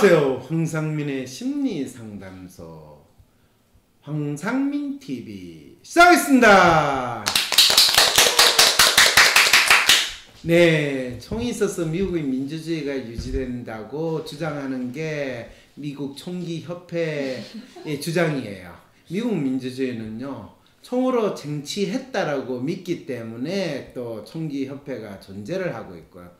안녕하세요. 황상민의 심리상담소 황상민TV 시작하겠습니다. 네, 총이 있어서 미국의 민주주의가 유지된다고 주장하는 게 미국 총기협회의 주장이에요. 미국 민주주의는요, 총으로 쟁취했다라고 믿기 때문에 또 총기협회가 존재를 하고 있고요.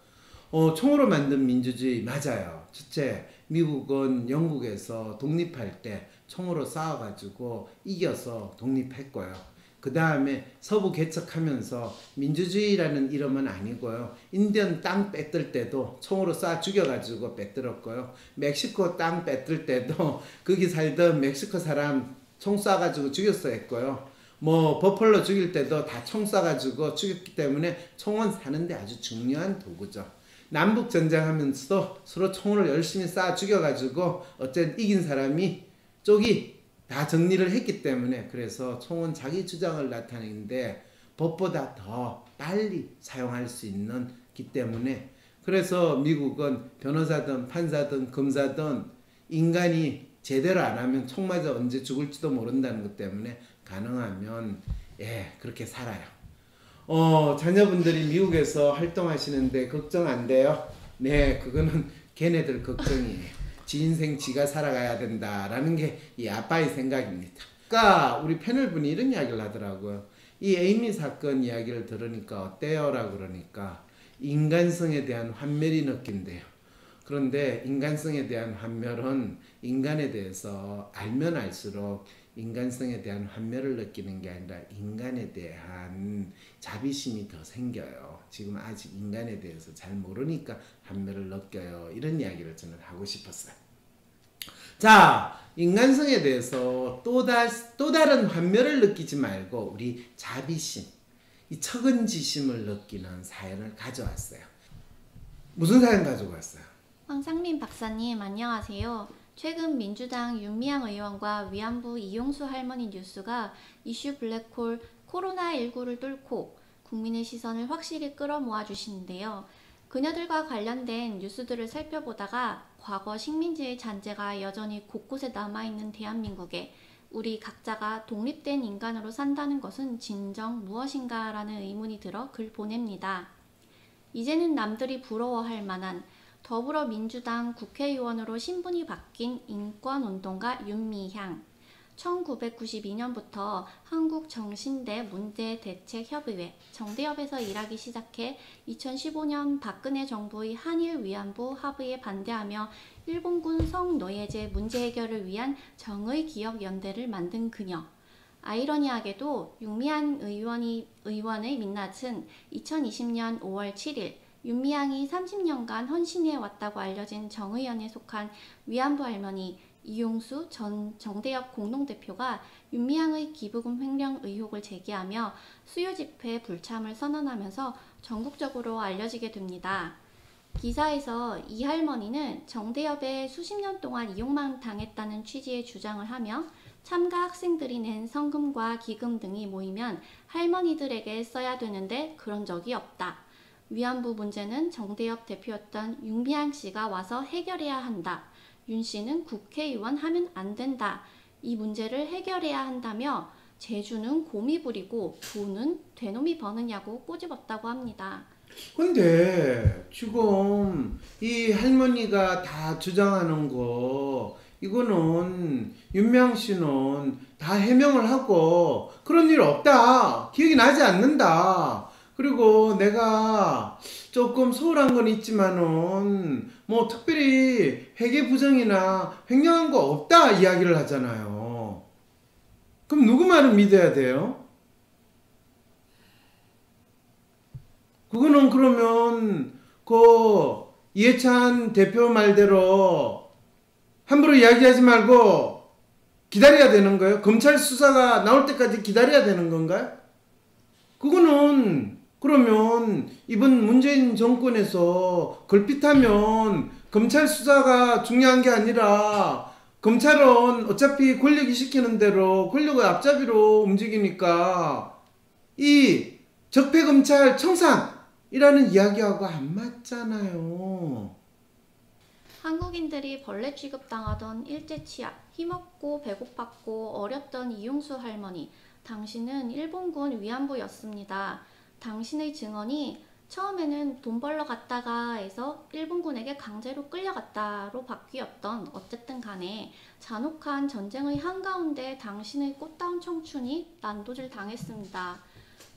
총으로 만든 민주주의 맞아요. 첫째, 미국은 영국에서 독립할 때 총으로 싸워가지고 이겨서 독립했고요. 그 다음에 서부 개척하면서 민주주의라는 이름은 아니고요. 인디언 땅 뺏들 때도 총으로 쏴 죽여가지고 뺏들었고요. 멕시코 땅 뺏들 때도 거기 살던 멕시코 사람 총 쏴가지고 죽였어 했고요. 버펄로 죽일 때도 다 총 쏴가지고 죽였기 때문에 총은 사는데 아주 중요한 도구죠. 남북전쟁 하면서도 서로 총을 열심히 쏴 죽여가지고 어쨌든 이긴 사람이 쪽이 다 정리를 했기 때문에, 그래서 총은 자기 주장을 나타내는데 법보다 더 빨리 사용할 수 있는 기 때문에, 그래서 미국은 변호사든 판사든 검사든 인간이 제대로 안 하면 총 맞아 언제 죽을지도 모른다는 것 때문에 가능하면 그렇게 살아요. 자녀분들이 미국에서 활동하시는데 걱정 안 돼요? 네, 그거는 걔네들 걱정이에요. 지 인생 지가 살아가야 된다라는 게 이 아빠의 생각입니다. 그러니까 우리 패널분이 이런 이야기를 하더라고요. 이 에이미 사건 이야기를 들으니까 어때요? 라고 그러니까 인간성에 대한 환멸이 느낀대요. 그런데 인간성에 대한 환멸은 인간에 대해서 알면 알수록 인간성에 대한 환멸을 느끼는 게 아니라 인간에 대한 자비심이 더 생겨요. 지금 아직 인간에 대해서 잘 모르니까 환멸을 느껴요. 이런 이야기를 저는 하고 싶었어요. 자, 인간성에 대해서 또 다른 환멸을 느끼지 말고 우리 자비심, 이 측은지심을 느끼는 사연을 가져왔어요. 무슨 사연 가지고 왔어요? 황상민 박사님 안녕하세요. 최근 민주당 윤미향 의원과 위안부 이용수 할머니 뉴스가 이슈 블랙홀 코로나19를 뚫고 국민의 시선을 확실히 끌어모아 주시는데요. 그녀들과 관련된 뉴스들을 살펴보다가 과거 식민지의 잔재가 여전히 곳곳에 남아있는 대한민국에 우리 각자가 독립된 인간으로 산다는 것은 진정 무엇인가 라는 의문이 들어 글 보냅니다. 이제는 남들이 부러워할 만한 더불어민주당 국회의원으로 신분이 바뀐 인권운동가 윤미향. 1992년부터 한국정신대 문제대책협의회 정대협에서 일하기 시작해 2015년 박근혜 정부의 한일 위안부 합의에 반대하며 일본군 성노예제 문제 해결을 위한 정의기억연대를 만든 그녀. 아이러니하게도 윤미향 의원의 민낯은 2020년 5월 7일 윤미향이 30년간 헌신해 왔다고 알려진 정의연에 속한 위안부 할머니 이용수 전 정대협 공동대표가 윤미향의 기부금 횡령 의혹을 제기하며 수요집회 불참을 선언하면서 전국적으로 알려지게 됩니다. 기사에서 이 할머니는 정대협에 수십 년 동안 이용만 당했다는 취지의 주장을 하며 참가 학생들이 낸 성금과 기금 등이 모이면 할머니들에게 써야 되는데 그런 적이 없다. 위안부 문제는 정대협 대표였던 윤미향 씨가 와서 해결해야 한다. 윤 씨는 국회의원 하면 안 된다. 이 문제를 해결해야 한다며 제주는 곰이 부리고 돈은 되놈이 버느냐고 꼬집었다고 합니다. 근데 지금 이 할머니가 다 주장하는 거, 이거는 윤미향 씨는 다 해명을 하고 그런 일 없다, 기억이 나지 않는다, 그리고 내가 조금 소홀한 건 있지만은 특별히 회계 부정이나 횡령한 거 없다 이야기를 하잖아요. 그럼 누구 말을 믿어야 돼요? 그거는 그러면 이해찬 대표 말대로 함부로 이야기하지 말고 기다려야 되는 거예요? 검찰 수사가 나올 때까지 기다려야 되는 건가요? 그거는 그러면 이번 문재인 정권에서 걸핏하면 검찰 수사가 중요한 게 아니라 검찰은 어차피 권력이 시키는 대로 권력의 앞잡이로 움직이니까 이 적폐검찰 청산이라는 이야기하고 안 맞잖아요. 한국인들이 벌레 취급당하던 일제치하, 힘없고 배고팠고 어렸던 이용수 할머니, 당신은 일본군 위안부였습니다. 당신의 증언이 처음에는 돈 벌러 갔다가 해서 일본군에게 강제로 끌려갔다로 바뀌었던 어쨌든 간에 잔혹한 전쟁의 한가운데 당신의 꽃다운 청춘이 난도질 당했습니다.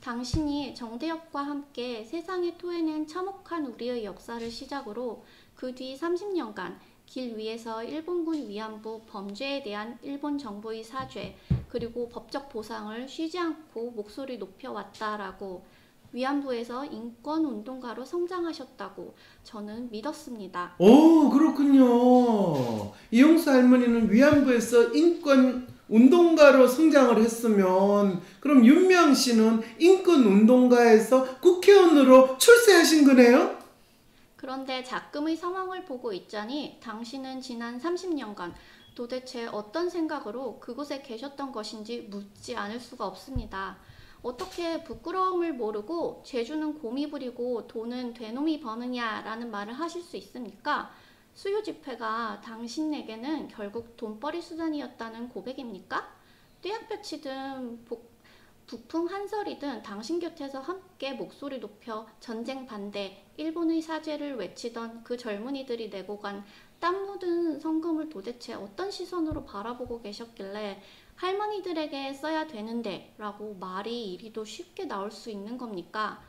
당신이 정대협과 함께 세상에 토해낸 참혹한 우리의 역사를 시작으로 그 뒤 30년간 길 위에서 일본군 위안부 범죄에 대한 일본 정부의 사죄 그리고 법적 보상을 쉬지 않고 목소리 높여왔다라고 위안부에서 인권운동가로 성장하셨다고 저는 믿었습니다. 오, 그렇군요. 이용수 할머니는 위안부에서 인권 운동가로 성장을 했으면 그럼 윤미향 씨는 인권 운동가에서 국회의원으로 출세하신 거네요? 그런데 작금의 상황을 보고 있자니 당신은 지난 30년간 도대체 어떤 생각으로 그곳에 계셨던 것인지 묻지 않을 수가 없습니다. 어떻게 부끄러움을 모르고 재주는 곰이 부리고 돈은 되놈이 버느냐라는 말을 하실 수 있습니까? 수요 집회가 당신에게는 결국 돈벌이 수단이었다는 고백입니까? 떼약볕이든 북풍 한설이든 당신 곁에서 함께 목소리 높여 전쟁 반대, 일본의 사죄를 외치던 그 젊은이들이 내고 간 땀 묻은 성금을 도대체 어떤 시선으로 바라보고 계셨길래 할머니들에게 써야 되는데 라고 말이 이리도 쉽게 나올 수 있는 겁니까?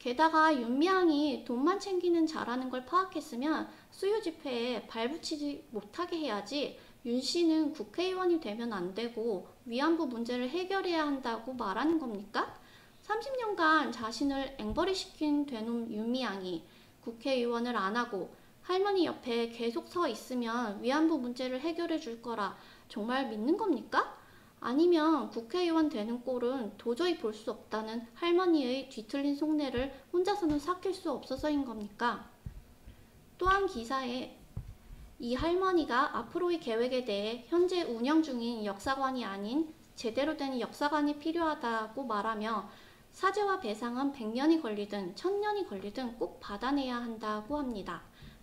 게다가 윤미향이 돈만 챙기는 자라는 걸 파악했으면 수요 집회에 발붙이지 못하게 해야지 윤 씨는 국회의원이 되면 안 되고 위안부 문제를 해결해야 한다고 말하는 겁니까? 30년간 자신을 앵벌이시킨 되놈 윤미향이 국회의원을 안 하고 할머니 옆에 계속 서 있으면 위안부 문제를 해결해 줄 거라 정말 믿는 겁니까? 아니면 국회의원 되는 꼴은 도저히 볼 수 없다는 할머니의 뒤틀린 속내를 혼자서는 삭힐 수 없어서인 겁니까? 또한 기사에 이 할머니가 앞으로의 계획에 대해 현재 운영 중인 역사관이 아닌 제대로 된 역사관이 필요하다고 말하며 사죄와 배상은 100년이 걸리든 1000년이 걸리든 꼭 받아내야 한다고 합니다.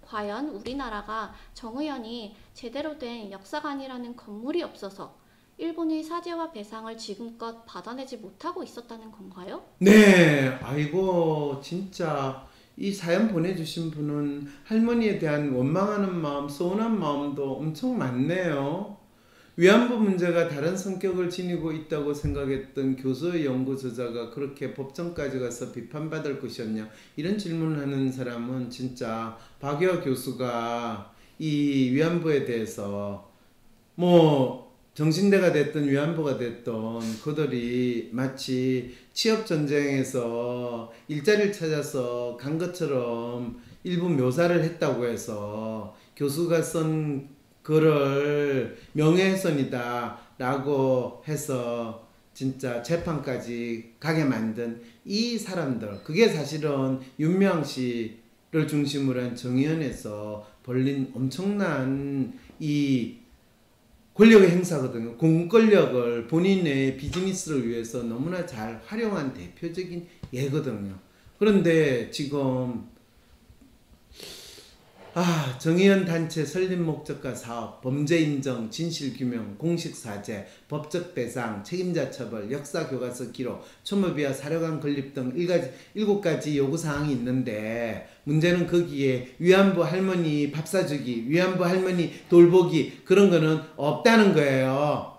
과연 우리나라가 정의연이 제대로 된 역사관이라는 건물이 없어서 일본의 사죄와 배상을 지금껏 받아내지 못하고 있었다는 건가요? 네, 아이고, 진짜 이 사연 보내주신 분은 할머니에 대한 원망하는 마음, 서운한 마음도 엄청 많네요. 위안부 문제가 다른 성격을 지니고 있다고 생각했던 교수의 연구 저자가 그렇게 법정까지 가서 비판받을 것이었냐, 이런 질문을 하는 사람은 진짜 박유하 교수가 이 위안부에 대해서 뭐 정신대가 됐든 위안부가 됐든 그들이 마치 취업전쟁에서 일자리를 찾아서 간 것처럼 일부 묘사를 했다고 해서 교수가 쓴 글을 명예훼손이다 라고 해서 진짜 재판까지 가게 만든 이 사람들, 그게 사실은 윤미향 씨를 중심으로 한 정의연에서 벌린 엄청난 이 권력의 행사거든요. 공권력을 본인의 비즈니스를 위해서 너무나 잘 활용한 대표적인 예거든요. 그런데 지금 정의연 단체 설립 목적과 사업, 범죄 인정, 진실 규명, 공식 사죄, 법적 배상, 책임자 처벌, 역사 교과서 기록, 추모비와 사료관 건립 등 7가지 요구 사항이 있는데 문제는 거기에 위안부 할머니 밥 사주기, 위안부 할머니 돌보기 그런 거는 없다는 거예요.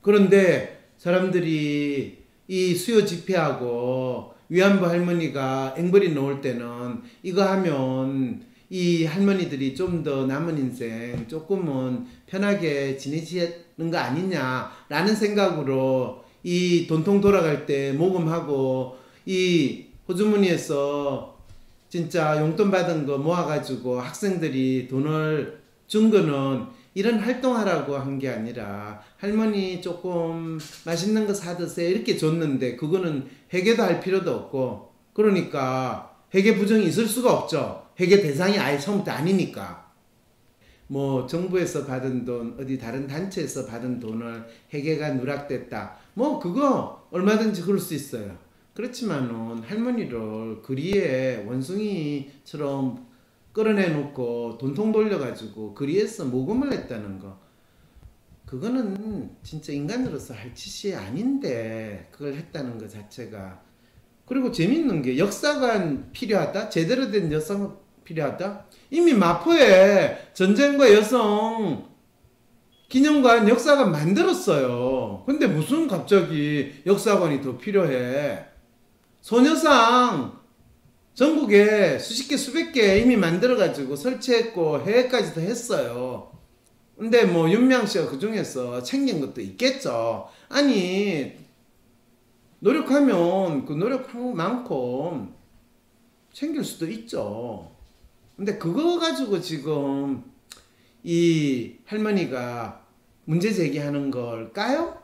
그런데 사람들이 이 수요 집회하고 위안부 할머니가 앵벌이 놓을 때는 이거 하면 이 할머니들이 좀 더 남은 인생 조금은 편하게 지내시는 거 아니냐라는 생각으로 이 돈통 돌아갈 때 모금하고 이 호주머니에서 진짜 용돈 받은 거 모아가지고 학생들이 돈을 준 거는 이런 활동하라고 한 게 아니라 할머니 조금 맛있는 거 사드세요 이렇게 줬는데 그거는 회계도 할 필요도 없고 그러니까 회계 부정이 있을 수가 없죠. 회계 대상이 아예 처음부터 아니니까. 뭐 정부에서 받은 돈, 어디 다른 단체에서 받은 돈을 회계가 누락됐다. 뭐 그거 얼마든지 그럴 수 있어요. 그렇지만은 할머니를 그리에 원숭이처럼 끌어내놓고 돈통 돌려가지고 거리에서 모금을 했다는 거, 그거는 진짜 인간으로서 할 짓이 아닌데 그걸 했다는 것 자체가. 그리고 재밌는 게 역사관 필요하다? 제대로 된 역사관 필요하다? 이미 마포에 전쟁과 여성 기념관 역사관 만들었어요. 근데 무슨 갑자기 역사관이 더 필요해? 소녀상 전국에 수십 개 수백 개 이미 만들어가지고 설치했고 해외까지도 했어요. 근데 뭐 윤미향 씨가 그 중에서 챙긴 것도 있겠죠. 아니, 노력하면 그 노력만큼 챙길 수도 있죠. 근데 그거 가지고 지금 이 할머니가 문제 제기하는 걸까요?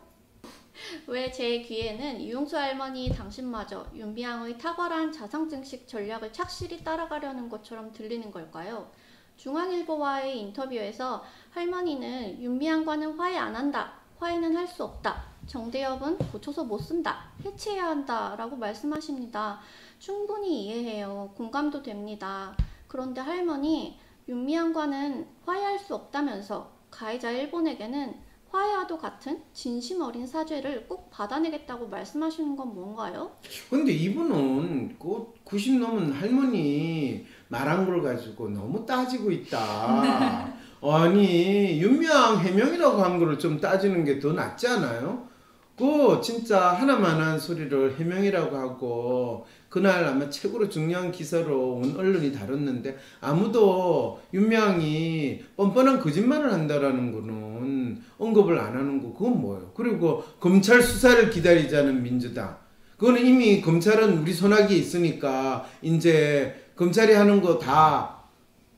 왜 제 귀에는 이용수 할머니 당신마저 윤미향의 탁월한 자상증식 전략을 착실히 따라가려는 것처럼 들리는 걸까요? 중앙일보와의 인터뷰에서 할머니는 윤미향과는 화해 안 한다, 화해는 할 수 없다, 정대협은 고쳐서 못 쓴다, 해체해야 한다 라고 말씀하십니다. 충분히 이해해요. 공감도 됩니다. 그런데 할머니, 윤미향과는 화해할 수 없다면서 가해자 일본에게는 화해와도 같은 진심 어린 사죄를 꼭 받아내겠다고 말씀하시는 건 뭔가요? 근데 이분은 그 90 넘은 할머니 말한 걸 가지고 너무 따지고 있다. 아니, 윤미향 해명이라고 한 거를 좀 따지는 게 더 낫지 않아요? 그 진짜 하나만한 소리를 해명이라고 하고, 그날 아마 최고로 중요한 기사로 온 언론이 다뤘는데 아무도 윤미향이 뻔뻔한 거짓말을 한다라는 거는 언급을 안 하는 거, 그건 뭐예요? 그리고 검찰 수사를 기다리자는 민주당, 그거는 이미 검찰은 우리 손아귀에 있으니까 이제 검찰이 하는 거 다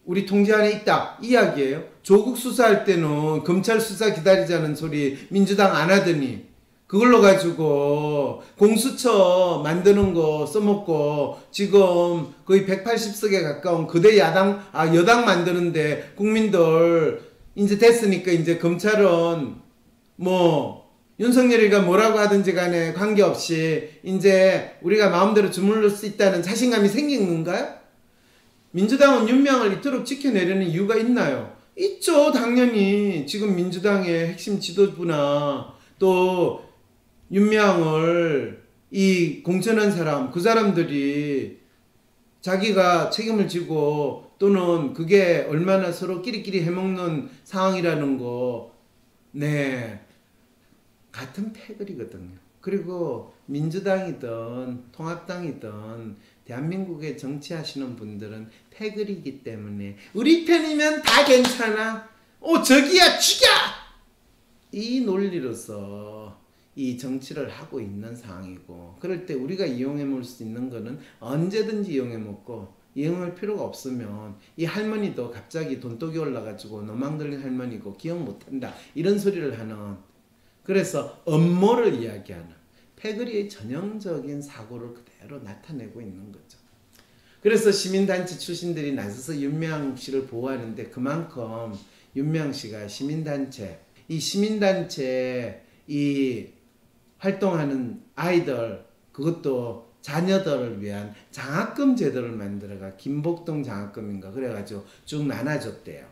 우리 통제 안에 있다 이야기예요. 조국 수사할 때는 검찰 수사 기다리자는 소리 민주당 안 하더니 그걸로 가지고 공수처 만드는 거 써먹고 지금 거의 180석에 가까운 거대 여당 만드는데 국민들 이제 됐으니까 이제 검찰은 뭐 윤석열이가 뭐라고 하든지 간에 관계없이 이제 우리가 마음대로 주물를 수 있다는 자신감이 생긴 건가요? 민주당은 윤미향을 이토록 지켜내려는 이유가 있나요? 있죠. 당연히 지금 민주당의 핵심 지도부나 또 윤미향을 이 공천한 사람, 그 사람들이 자기가 책임을 지고 또는 그게 얼마나 서로 끼리끼리 해먹는 상황이라는 거, 네, 같은 패거리거든요. 그리고 민주당이든 통합당이든 대한민국에 정치하시는 분들은 패거리이기 때문에 우리 편이면 다 괜찮아, 저기야 죽여, 이 논리로서 이 정치를 하고 있는 상황이고, 그럴 때 우리가 이용해 먹을 수 있는 거는 언제든지 이용해 먹고, 이용할 필요가 없으면 이 할머니도 갑자기 돈독이 올라가지고 노망 들린 할머니고 기억 못한다 이런 소리를 하는, 그래서 음모를 이야기하는 패거리의 전형적인 사고를 그대로 나타내고 있는 거죠. 그래서 시민단체 출신들이 나서서 윤미향 씨를 보호하는데 그만큼 윤미향 씨가 시민단체 이 활동하는 아이들, 그것도 자녀들을 위한 장학금 제도를 만들어가 김복동 장학금인가 그래가지고 쭉 나눠줬대요.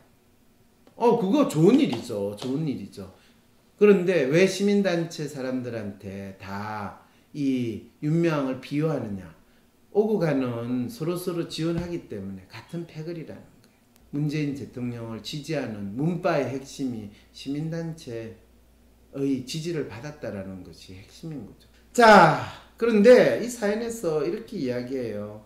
그거 좋은 일이죠. 좋은 일이죠. 그런데 왜 시민단체 사람들한테 다 이 윤미향을 비호하느냐? 오고 가는 서로서로 지원하기 때문에 같은 패거리라는 거예요. 문재인 대통령을 지지하는 문바의 핵심이 시민단체의 지지를 받았다라는 것이 핵심인 거죠. 자, 그런데 이 사연에서 이렇게 이야기해요.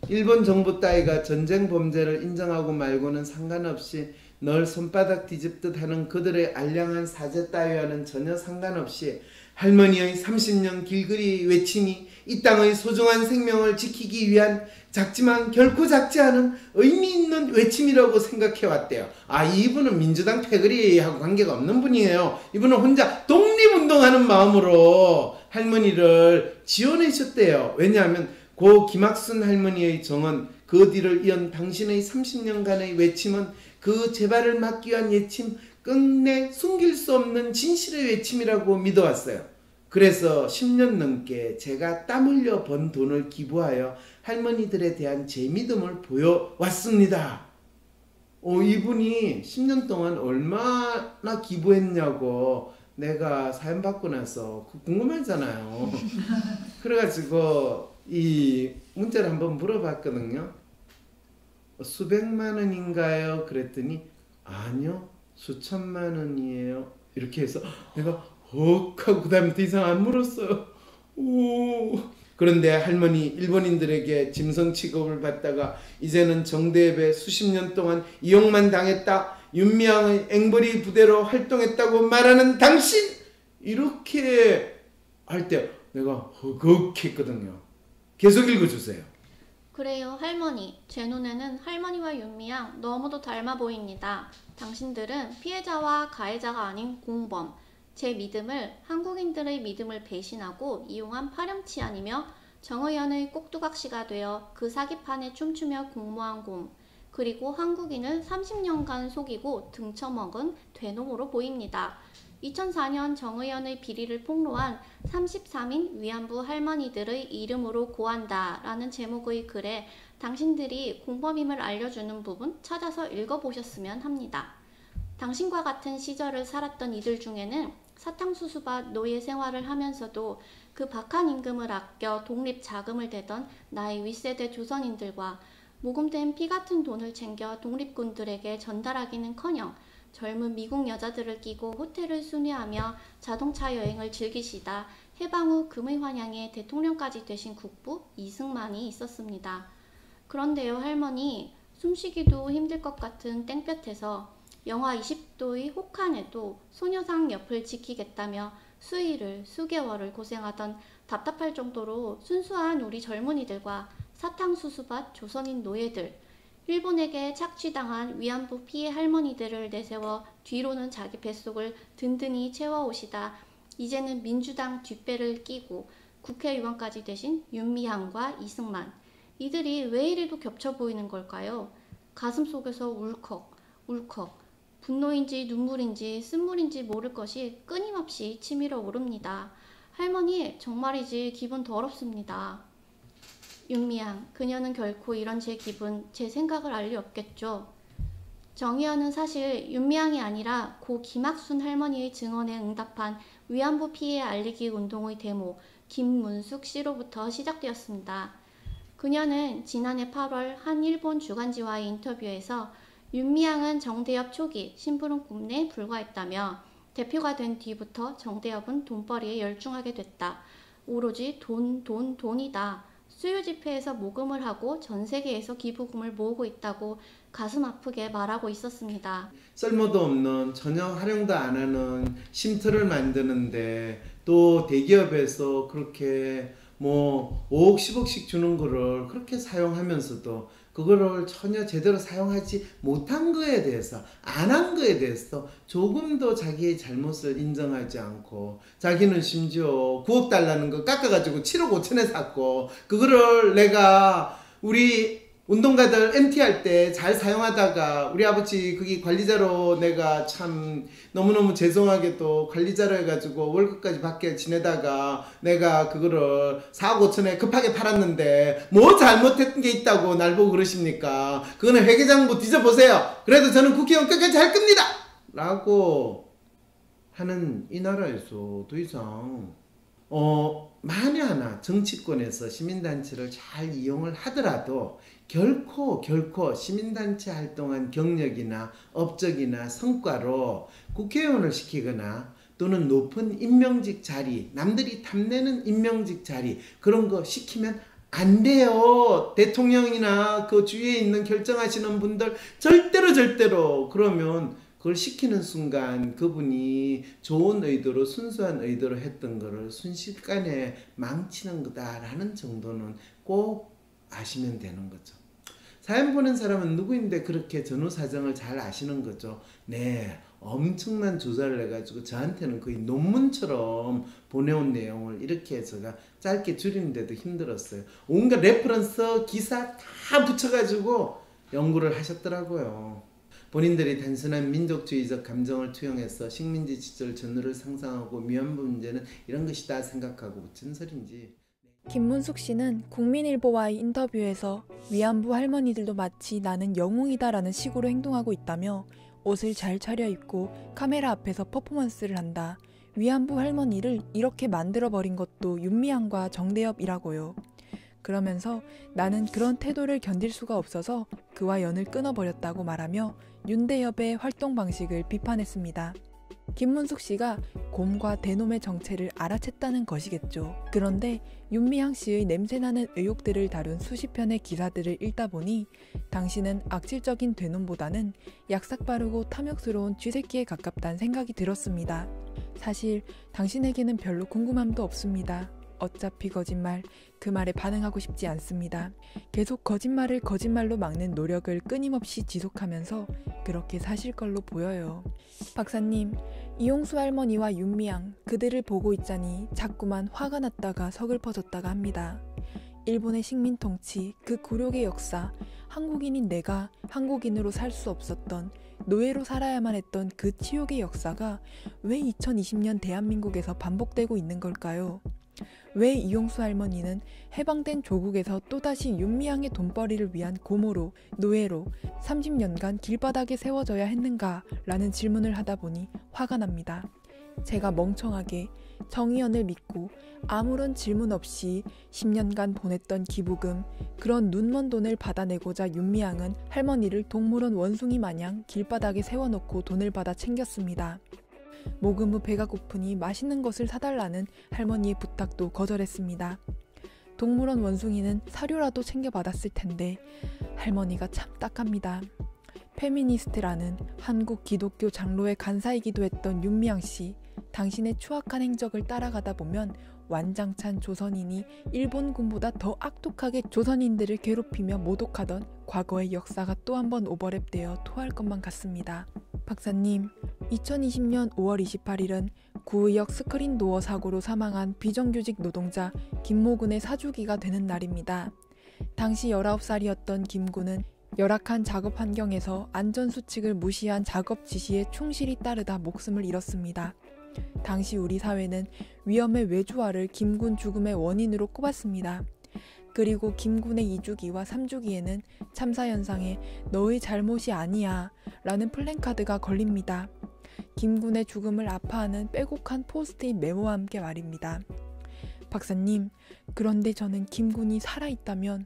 일본 정부 따위가 전쟁 범죄를 인정하고 말고는 상관없이 널 손바닥 뒤집듯 하는 그들의 알량한 사죄 따위와는 전혀 상관없이 할머니의 30년 길거리 외침이 이 땅의 소중한 생명을 지키기 위한 작지만 결코 작지 않은 의미 있는 외침이라고 생각해왔대요. 이분은 민주당 패거리하고 관계가 없는 분이에요. 이분은 혼자 독립운동하는 마음으로 할머니를 지원해줬대요. 왜냐하면 고 김학순 할머니의 정은, 그 뒤를 이은 당신의 30년간의 외침은 그 재발을 막기 위한 외침, 끝내 숨길 수 없는 진실의 외침이라고 믿어왔어요. 그래서 10년 넘게 제가 땀 흘려 번 돈을 기부하여 할머니들에 대한 제 믿음을 보여왔습니다. 이분이 10년 동안 얼마나 기부했냐고 내가 사연 받고 나서 궁금하잖아요. 그래가지고 이 문자를 한번 물어봤거든요. 수백만 원인가요? 그랬더니 아니요, 수천만 원이에요. 이렇게 해서 내가 하고 그 다음에 더 이상 안 물었어요. 그런데 할머니 일본인들에게 짐승 취급을 받다가 이제는 정대협에 수십 년 동안 이용만 당했다, 윤미향의 앵벌이 부대로 활동했다고 말하는 당신, 이렇게 할 때 내가 허걱했거든요. 계속 읽어주세요. 그래요, 할머니. 제 눈에는 할머니와 윤미향 너무도 닮아 보입니다. 당신들은 피해자와 가해자가 아닌 공범, 제 믿음을, 한국인들의 믿음을 배신하고 이용한 파렴치한이며 정의연의 꼭두각시가 되어 그 사기판에 춤추며 공모한 곰, 그리고 한국인을 30년간 속이고 등쳐먹은 되놈으로 보입니다. 2004년 정의연의 비리를 폭로한 33인 위안부 할머니들의 이름으로 고한다 라는 제목의 글에 당신들이 공범임을 알려주는 부분 찾아서 읽어보셨으면 합니다. 당신과 같은 시절을 살았던 이들 중에는 사탕수수밭 노예 생활을 하면서도 그 박한 임금을 아껴 독립 자금을 대던 나의 윗세대 조선인들과 모금된 피 같은 돈을 챙겨 독립군들에게 전달하기는커녕 젊은 미국 여자들을 끼고 호텔을 순회하며 자동차 여행을 즐기시다 해방 후 금의 환영에 대통령까지 되신 국부 이승만이 있었습니다. 그런데요, 할머니, 숨쉬기도 힘들 것 같은 땡볕에서 영하 20도의 혹한에도 소녀상 옆을 지키겠다며 수일을 수개월을 고생하던 답답할 정도로 순수한 우리 젊은이들과 사탕수수밭 조선인 노예들, 일본에게 착취당한 위안부 피해 할머니들을 내세워 뒤로는 자기 뱃속을 든든히 채워오시다 이제는 민주당 뒷배를 끼고 국회의원까지 되신 윤미향과 이승만, 이들이 왜 이래도 겹쳐 보이는 걸까요? 가슴속에서 울컥 울컥 분노인지 눈물인지 쓴물인지 모를 것이 끊임없이 치밀어 오릅니다. 할머니, 정말이지 기분 더럽습니다. 윤미향, 그녀는 결코 이런 제 기분, 제 생각을 알 리 없겠죠. 정의연은 사실 윤미향이 아니라 고 김학순 할머니의 증언에 응답한 위안부 피해 알리기 운동의 데모 김문숙 씨로부터 시작되었습니다. 그녀는 지난해 8월 한 일본 주간지와의 인터뷰에서 윤미향은 정대협 초기 심부름 꿈에 불과했다며 대표가 된 뒤부터 정대협은 돈벌이에 열중하게 됐다. 오로지 돈이다. 수요 집회에서 모금을 하고 전 세계에서 기부금을 모으고 있다고 가슴 아프게 말하고 있었습니다. 쓸모도 없는, 전혀 활용도 안 하는 쉼터를 만드는데 또 대기업에서 그렇게 뭐 5억 10억씩 주는 거를 그렇게 사용하면서도 그거를 전혀 제대로 사용하지 못한 거에 대해서, 안 한 거에 대해서 조금도 자기의 잘못을 인정하지 않고, 자기는 심지어 9억 달라는 거 깎아가지고 7억 5천에 샀고, 그거를 내가 우리 운동가들 MT 할 때 잘 사용하다가 우리 아버지 거기 관리자로 내가 참 너무너무 죄송하게도 관리자로 해가지고 월급까지 받게 지내다가 내가 그거를 4억 5천에 급하게 팔았는데 뭐 잘못했던 게 있다고 날 보고 그러십니까? 그거는 회계장부 뒤져보세요. 그래도 저는 국회의원 끝까지 할 겁니다! 라고 하는 이 나라에서 더 이상 만에 하나 정치권에서 시민단체를 잘 이용을 하더라도 결코 시민단체 활동한 경력이나 업적이나 성과로 국회의원을 시키거나 또는 높은 임명직 자리, 남들이 탐내는 임명직 자리, 그런 거 시키면 안 돼요. 대통령이나 그 주위에 있는 결정하시는 분들 절대로 그러면 그걸 시키는 순간 그분이 좋은 의도로, 순수한 의도로 했던 거를 순식간에 망치는 거다라는 정도는 꼭 아시면 되는 거죠. 사연 보낸 사람은 누구인데 그렇게 전후 사정을 잘 아시는 거죠. 네, 엄청난 조사를 해가지고 저한테는 거의 논문처럼 보내온 내용을 이렇게 제가 짧게 줄이는데도 힘들었어요. 온갖 레퍼런스, 기사 다 붙여가지고 연구를 하셨더라고요. 본인들이 단순한 민족주의적 감정을 투영해서 식민지 시절 전후를 상상하고 위안부 문제는 이런 것이다 생각하고 무슨 소린지. 김문숙 씨는 국민일보와의 인터뷰에서 위안부 할머니들도 마치 나는 영웅이다라는 식으로 행동하고 있다며 옷을 잘 차려입고 카메라 앞에서 퍼포먼스를 한다. 위안부 할머니를 이렇게 만들어버린 것도 윤미향과 정대협이라고요. 그러면서 나는 그런 태도를 견딜 수가 없어서 그와 연을 끊어버렸다고 말하며 윤대협의 활동 방식을 비판했습니다. 김문숙 씨가 곰과 대놈의 정체를 알아챘다는 것이겠죠. 그런데 윤미향 씨의 냄새나는 의혹들을 다룬 수십 편의 기사들을 읽다 보니 당신은 악질적인 대놈보다는 약삭빠르고 탐욕스러운 쥐새끼에 가깝다는 생각이 들었습니다. 사실 당신에게는 별로 궁금함도 없습니다. 어차피 거짓말, 그 말에 반응하고 싶지 않습니다. 계속 거짓말을 거짓말로 막는 노력을 끊임없이 지속하면서 그렇게 사실 걸로 보여요. 박사님, 이용수 할머니와 윤미향, 그들을 보고 있자니 자꾸만 화가 났다가 서글퍼졌다가 합니다. 일본의 식민 통치, 그 굴욕의 역사, 한국인인 내가 한국인으로 살 수 없었던, 노예로 살아야만 했던 그 치욕의 역사가 왜 2020년 대한민국에서 반복되고 있는 걸까요? 왜 이용수 할머니는 해방된 조국에서 또다시 윤미향의 돈벌이를 위한 고모로, 노예로 30년간 길바닥에 세워져야 했는가? 라는 질문을 하다 보니 화가 납니다. 제가 멍청하게 정의연을 믿고 아무런 질문 없이 10년간 보냈던 기부금, 그런 눈먼 돈을 받아내고자 윤미향은 할머니를 동물원 원숭이 마냥 길바닥에 세워놓고 돈을 받아 챙겼습니다. 모금 후 배가 고프니 맛있는 것을 사달라는 할머니의 부탁도 거절했습니다. 동물원 원숭이는 사료라도 챙겨받았을 텐데 할머니가 참 딱합니다. 페미니스트라는 한국 기독교 장로의 간사이기도 했던 윤미향 씨, 당신의 추악한 행적을 따라가다 보면 완장찬 조선인이 일본군보다 더 악독하게 조선인들을 괴롭히며 모독하던 과거의 역사가 또 한 번 오버랩되어 토할 것만 같습니다. 박사님, 2020년 5월 28일은 구의역 스크린 도어 사고로 사망한 비정규직 노동자 김모군의 사주기가 되는 날입니다. 당시 19살이었던 김군은 열악한 작업 환경에서 안전수칙을 무시한 작업 지시에 충실히 따르다 목숨을 잃었습니다. 당시 우리 사회는 위험의 외주화를 김군 죽음의 원인으로 꼽았습니다. 그리고 김군의 2주기와 3주기에는 참사 현상에 너의 잘못이 아니야 라는 플랜카드가 걸립니다. 김군의 죽음을 아파하는 빼곡한 포스트잇 메모와 함께 말입니다. 박사님, 그런데 저는 김군이 살아있다면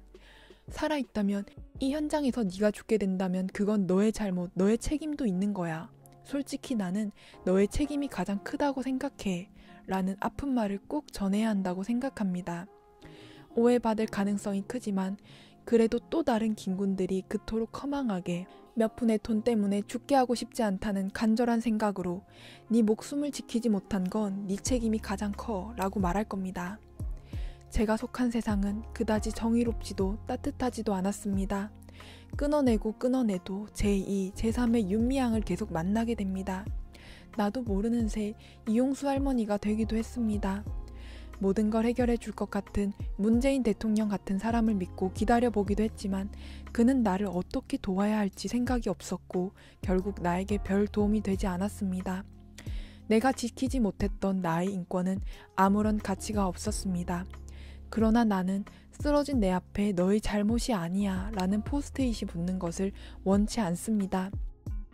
이 현장에서 네가 죽게 된다면 그건 너의 잘못, 너의 책임도 있는 거야. 솔직히 나는 너의 책임이 가장 크다고 생각해 라는 아픈 말을 꼭 전해야 한다고 생각합니다. 오해받을 가능성이 크지만 그래도 또 다른 김군들이 그토록 허망하게 몇 푼의 돈 때문에 죽게 하고 싶지 않다는 간절한 생각으로 네 목숨을 지키지 못한 건 네 책임이 가장 커 라고 말할 겁니다. 제가 속한 세상은 그다지 정의롭지도 따뜻하지도 않았습니다. 끊어내고 끊어내도 제2, 제3의 윤미향을 계속 만나게 됩니다. 나도 모르는 새 이용수 할머니가 되기도 했습니다. 모든 걸 해결해 줄 것 같은 문재인 대통령 같은 사람을 믿고 기다려보기도 했지만 그는 나를 어떻게 도와야 할지 생각이 없었고 결국 나에게 별 도움이 되지 않았습니다. 내가 지키지 못했던 나의 인권은 아무런 가치가 없었습니다. 그러나 나는 쓰러진 내 앞에 너의 잘못이 아니야 라는 포스트잇이 붙는 것을 원치 않습니다.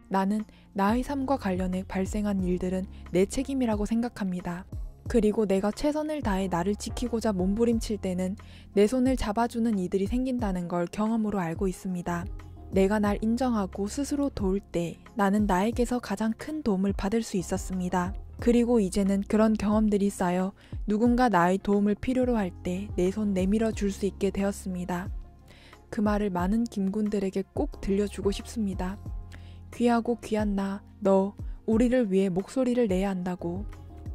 나는 나의 삶과 관련해 발생한 일들은 내 책임이라고 생각합니다. 그리고 내가 최선을 다해 나를 지키고자 몸부림칠 때는 내 손을 잡아주는 이들이 생긴다는 걸 경험으로 알고 있습니다. 내가 날 인정하고 스스로 도울 때 나는 나에게서 가장 큰 도움을 받을 수 있었습니다. 그리고 이제는 그런 경험들이 쌓여 누군가 나의 도움을 필요로 할 때 내 손 내밀어 줄 수 있게 되었습니다. 그 말을 많은 김군들에게 꼭 들려주고 싶습니다. 귀하고 귀한 너 우리를 위해 목소리를 내야 한다고.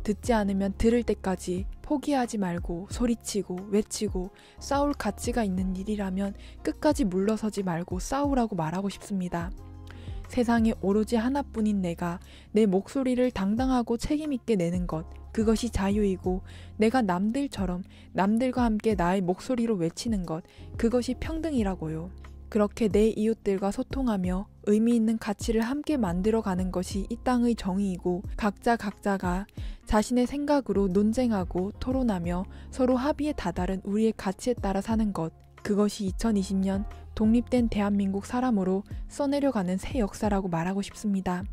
듣지 않으면 들을 때까지 포기하지 말고 소리치고 외치고 싸울 가치가 있는 일이라면 끝까지 물러서지 말고 싸우라고 말하고 싶습니다. 세상에 오로지 하나뿐인 내가 내 목소리를 당당하고 책임있게 내는 것, 그것이 자유이고 내가 남들처럼 남들과 함께 나의 목소리로 외치는 것, 그것이 평등이라고요. 그렇게 내 이웃들과 소통하며 의미 있는 가치를 함께 만들어가는 것이 이 땅의 정의이고 각자가 자신의 생각으로 논쟁하고 토론하며 서로 합의에 다다른 우리의 가치에 따라 사는 것, 그것이 2020년 독립된 대한민국 사람으로 써내려가는 새 역사라고 말하고 싶습니다.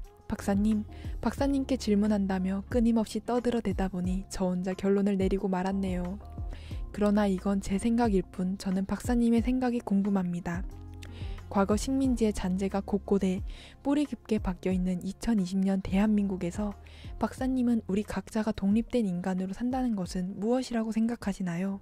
박사님께 질문한다며 끊임없이 떠들어대다 보니 저 혼자 결론을 내리고 말았네요. 그러나 이건 제 생각일 뿐 저는 박사님의 생각이 궁금합니다. 과거 식민지의 잔재가 곳곳에 뿌리 깊게 박혀있는 2020년 대한민국에서 박사님은 우리 각자가 독립된 인간으로 산다는 것은 무엇이라고 생각하시나요?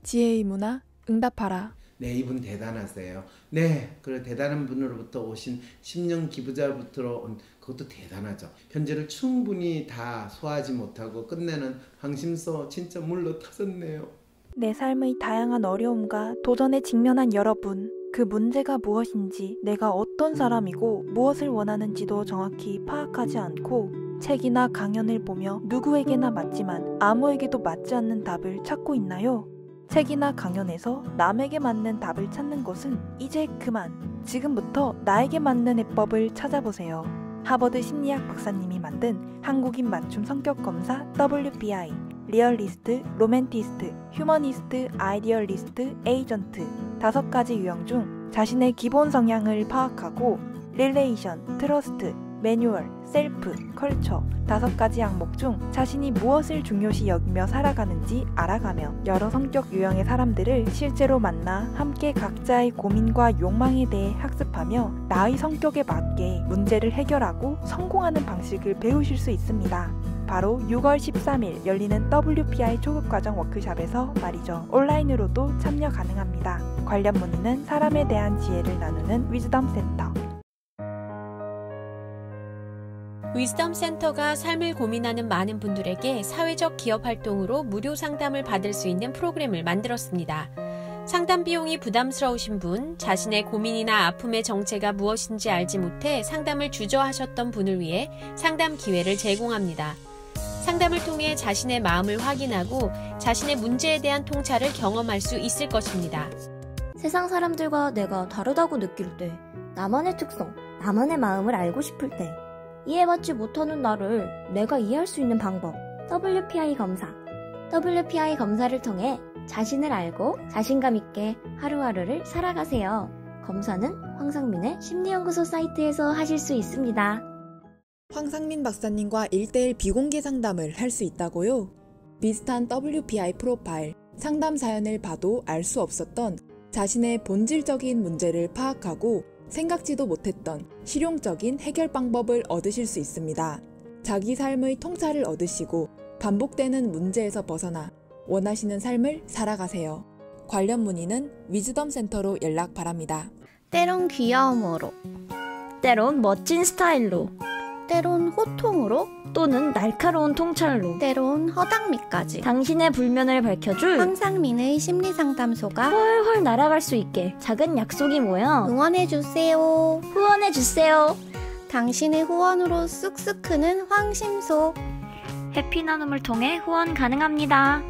지혜의 문화 응답하라. 네, 이분 대단하세요. 네, 그래 대단한 분으로부터 오신 10년 기부자부터 온 그것도 대단하죠. 편지를 충분히 다 소화하지 못하고 끝내는 황심소 진짜 물러 터졌네요. 내 삶의 다양한 어려움과 도전에 직면한 여러분, 그 문제가 무엇인지, 내가 어떤 사람이고 무엇을 원하는지도 정확히 파악하지 않고 책이나 강연을 보며 누구에게나 맞지만 아무에게도 맞지 않는 답을 찾고 있나요? 책이나 강연에서 남에게 맞는 답을 찾는 것은 이제 그만. 지금부터 나에게 맞는 해법을 찾아보세요. 하버드 심리학 박사님이 만든 한국인 맞춤 성격 검사 WBI, 리얼리스트, 로맨티스트, 휴머니스트, 아이디얼리스트, 에이전트 5가지 유형 중 자신의 기본 성향을 파악하고 릴레이션, 트러스트, 매뉴얼, 셀프, 컬처 5가지 항목 중 자신이 무엇을 중요시 여기며 살아가는지 알아가며 여러 성격 유형의 사람들을 실제로 만나 함께 각자의 고민과 욕망에 대해 학습하며 나의 성격에 맞게 문제를 해결하고 성공하는 방식을 배우실 수 있습니다. 바로 6월 13일 열리는 WPI 초급과정 워크숍에서 말이죠. 온라인으로도 참여 가능합니다. 관련 문의는 사람에 대한 지혜를 나누는 위즈덤 센터. 위즈덤 센터가 삶을 고민하는 많은 분들에게 사회적 기업 활동으로 무료 상담을 받을 수 있는 프로그램을 만들었습니다. 상담 비용이 부담스러우신 분, 자신의 고민이나 아픔의 정체가 무엇인지 알지 못해 상담을 주저하셨던 분을 위해 상담 기회를 제공합니다. 상담을 통해 자신의 마음을 확인하고 자신의 문제에 대한 통찰을 경험할 수 있을 것입니다. 세상 사람들과 내가 다르다고 느낄 때, 나만의 특성, 나만의 마음을 알고 싶을 때, 이해받지 못하는 나를 내가 이해할 수 있는 방법, WPI 검사. WPI 검사를 통해 자신을 알고 자신감 있게 하루하루를 살아가세요. 검사는 황상민의 심리연구소 사이트에서 하실 수 있습니다. 황상민 박사님과 1:1 비공개 상담을 할 수 있다고요? 비슷한 WPI 프로파일, 상담 사연을 봐도 알 수 없었던 자신의 본질적인 문제를 파악하고 생각지도 못했던 실용적인 해결 방법을 얻으실 수 있습니다. 자기 삶의 통찰을 얻으시고 반복되는 문제에서 벗어나 원하시는 삶을 살아가세요. 관련 문의는 위즈덤 센터로 연락 바랍니다. 때론 귀여움으로, 때론 멋진 스타일로, 때론 호통으로, 또는 날카로운 통찰로, 때론 허당미까지 당신의 불면을 밝혀줄 황상민의 심리상담소가 훨훨 날아갈 수 있게 작은 약속이 모여 응원해주세요. 후원해주세요. 당신의 후원으로 쑥쑥 크는 황심소. 해피 나눔을 통해 후원 가능합니다.